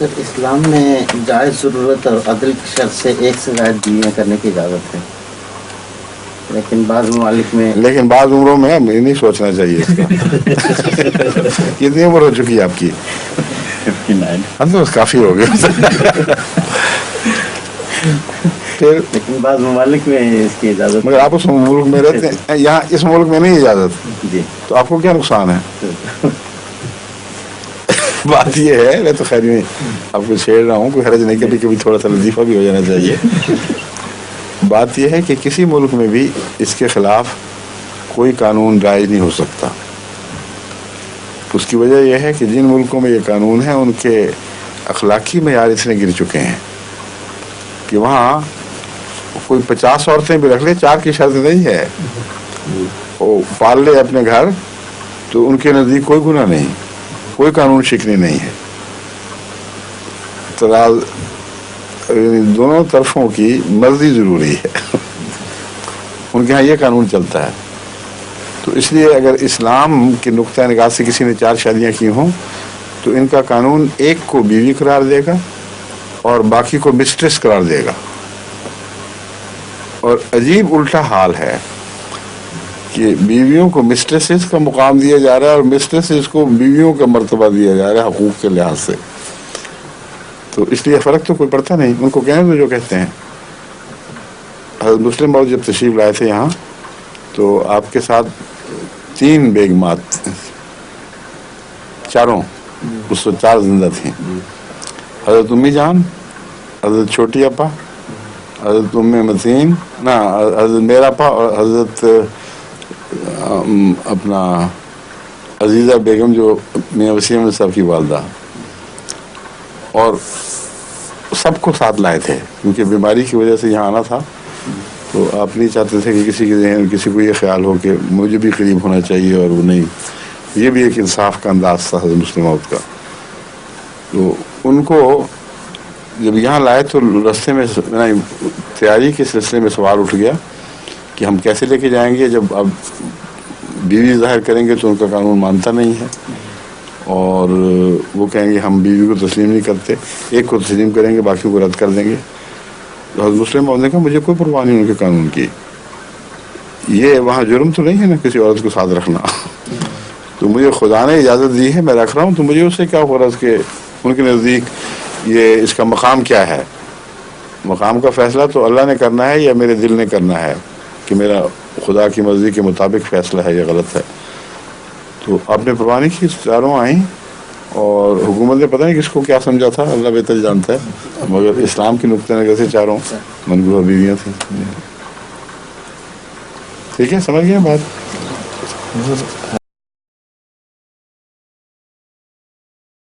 سر اسلام میں جائز ضرورت اور عدل کی شرط سے ایک سے زائد بیویاں کرنے کی اجازت ہے، لیکن بعض ممالک میں لیکن بعض عمروں میں ہمیں نہیں سوچنا چاہیے اس کا. کتنی عمر ہو چکی ہے آپ کی؟ 59. تو کافی ہو گیا. پھر لیکن بعض ممالک میں اس کی اجازت. مگر آپ اس ملک میں رہتے ہیں، یہاں اس ملک میں نہیں اجازت، جی تو آپ کو کیا نقصان ہے؟ بات یہ ہے، میں تو خیر نہیں آپ کو چھیڑ رہا ہوں، کوئی حرج نہیں، کبھی کبھی تھوڑا سا لطیفہ بھی ہو جانا چاہیے. بات یہ ہے کہ کسی ملک میں بھی اس کے خلاف کوئی قانون رائج نہیں ہو سکتا. اس کی وجہ یہ ہے کہ جن ملکوں میں یہ قانون ہے ان کے اخلاقی معیار اتنے گر چکے ہیں کہ وہاں کوئی 50 عورتیں بھی رکھ لے، 4 کی شرط نہیں ہے، وہ پال لے اپنے گھر، تو ان کے نزدیک کوئی گناہ نہیں، کوئی قانون شکنی نہیں ہے. دونوں طرفوں کی مرضی ضروری ہے، ان کے ہاں یہ قانون چلتا ہے. تو اس لیے اگر اسلام کے نقطہ نگاہ سے کسی نے 4 شادیاں کی ہوں تو ان کا قانون ایک کو بیوی قرار دے گا اور باقی کو مسٹریس قرار دے گا. اور عجیب الٹا حال ہے کہ بیویوں کو مسٹریسز کا مقام دیا جا رہا ہے اور مسٹریسز کو بیویوں کا مرتبہ دیا جا رہا ہے حقوق کے لحاظ سے. تو اس لیے فرق تو کوئی پڑتا نہیں، ان کو کہنے تو جو کہتے ہیں. حضرت مسلم موعود جب تشریف لائے تھے یہاں تو آپ کے ساتھ 3 بیگمات، چاروں اس وقت 4 زندہ تھیں. حضرت امی جان، حضرت چھوٹی اپا، حضرت ام متین، حضرت میرا اپا اور حضرت اپنا عزیزہ بیگم جو میاں وسیم احمد صاحب کی والدہ. اور سب کو ساتھ لائے تھے کیونکہ بیماری کی وجہ سے یہاں آنا تھا، تو آپ نہیں چاہتے تھے کہ کسی کے ذہن کسی کو یہ خیال ہو کہ مجھے بھی قریب ہونا چاہیے اور وہ نہیں. یہ بھی ایک انصاف کا انداز تھا حضرت مسلم موعود کا. تو ان کو جب یہاں لائے تو رستے میں تیاری کے سلسلے میں سوال اٹھ گیا کہ ہم کیسے لے کے جائیں گے، جب اب بیوی ظاہر کریں گے تو ان کا قانون مانتا نہیں ہے، اور وہ کہیں گے ہم بیوی کو تسلیم نہیں کرتے، ایک کو تسلیم کریں گے باقی کو رد کر دیں گے. تو حضرت مسلم موعود نے کہا مجھے کوئی پرواہ نہیں ان کے قانون کی، یہ وہاں جرم تو نہیں ہے نا کسی عورت کو ساتھ رکھنا. تو مجھے خدا نے اجازت دی ہے، میں رکھ رہا ہوں، تو مجھے اس سے کیا غرض کہ ان کے نزدیک یہ اس کا مقام کیا ہے. مقام کا فیصلہ تو اللہ نے کرنا ہے یا میرے دل نے کرنا ہے کہ میرا خدا کی مرضی کے مطابق فیصلہ ہے یا غلط ہے. تو آپ نے پرواہ نہیں کی، 4 آئیں، اور حکومت نے پتہ نہیں کس کو کیا سمجھا تھا، اللہ بہتر جانتا ہے، مگر اسلام کی نقطہ نظر سے 4 منظور بیویاں تھیں. ٹھیک ہے، سمجھ گئے بات.